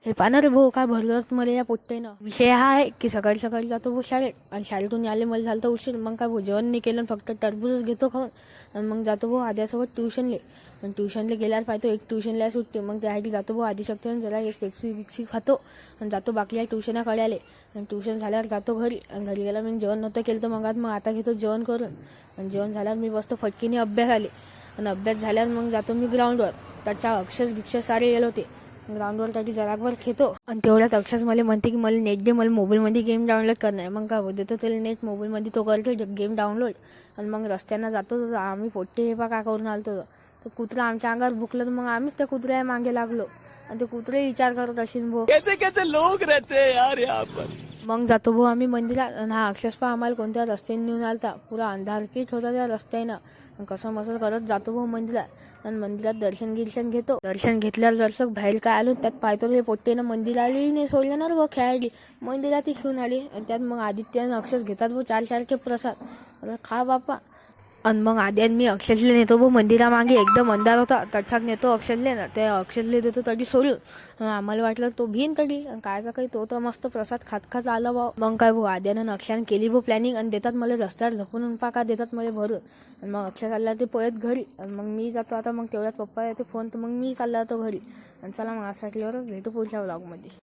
हे पाहणार रे भाऊ, काय भरलं मला या पोट्टेनं. विषय हा आहे की सकाळी सकाळी जातो भाऊ शाळेत, आणि शाळेतून आले मला झालं तर उशीर. मग काय भाऊ जेवण नाही केलं, फक्त टरबूजच घेतो खाऊन. आणि मग जातो भाऊ आद्यासोबत ट्युशनले. आणि ट्युशनला गेल्यावर पाहतो एक ट्युशनला सुटते. मग त्यासाठी जातो भाऊ आदिशक्ती जरा एक पेप्सी बिक्सी खातो आणि जातो बाकीला ट्युशना कळाले. आणि ट्युशन झाल्यावर जातो घरी. आणि घरी गेला मी जेवण नव्हतं केलं तर मग आता घेतो जेवण करून. आणि जेवण झाल्यावर मी बसतो फटकीने अभ्यास आले. आणि अभ्यास झाल्यावर मग जातो मी ग्राउंडवर. त्याच्या अक्षर सारे गेले होते. ग्राउंडवर त्याची जराकभर खेळतो. आणि तेवढ्यात अक्षर मला म्हणते की मला नेट दे, मला मोबाईलमध्ये गेम डाउनलोड करणं आहे. मग काय देतो त्याला नेट, मोबाईलमध्ये तो करतो गेम डाउनलोड. आणि मग रस्त्यानं जातो तर आम्ही पोट्टे हे पा काय करून आलतो. तर कुत्रा आमच्या अंगावर भुकलं तर मग आम्हीच त्या कुत्र्या मागे लागलो. आणि ते कुत्रे विचार करत असेल भाऊ कैसे कैसे लोग रहते हैं यार यहाँ पर. मग जातो भाऊ आम्ही मंदिरात. आणि हा अक्षरशः आम्हाला कोणत्या रस्त्याने नेऊन आलता. पुरा अंधारकीट होता त्या रस्त्यानं. कसं मसं करत जातो भाऊ मंदिरात. आणि मंदिरात दर्शन घेतो. दर्शन घेतल्यावर जरसं बाहेर काय आलो त्यात पाहतो हे पोट्टेनं मंदिरालाही नाही सोडलं ना भाऊ खेळायला. मंदिरातही खेळून आली. आणि त्यात मग आदित्यनं अक्षर घेतात भाऊ 4 प्रसाद. आता खा बापा. आणि मग आद्यान मी अक्षरले नेतो भाऊ मंदिरामागे. एकदम अंधार होता तडछाक नेतो अक्षरले ना. ते अक्षरले देतो तरी सोडून. आम्हाला वाटलं तो भिन तरी कायचा काही, तो तर मस्त प्रसाद खात आला भाऊ. मग काय भाऊ आद्यानं अक्षरानं केली भाऊ प्लॅनिंग. आणि देतात मला रस्त्यावर झोपून पाका देतात मला भरून. आणि मग अक्षर चालला ते पळत घरी. आणि मग मी जातो आता. मग तेवढ्यात पप्पा येते फोन, तर मग मी चालला जातो घरी. आणि चला मग आज भेटू पुढच्या व्लॉगमध्ये.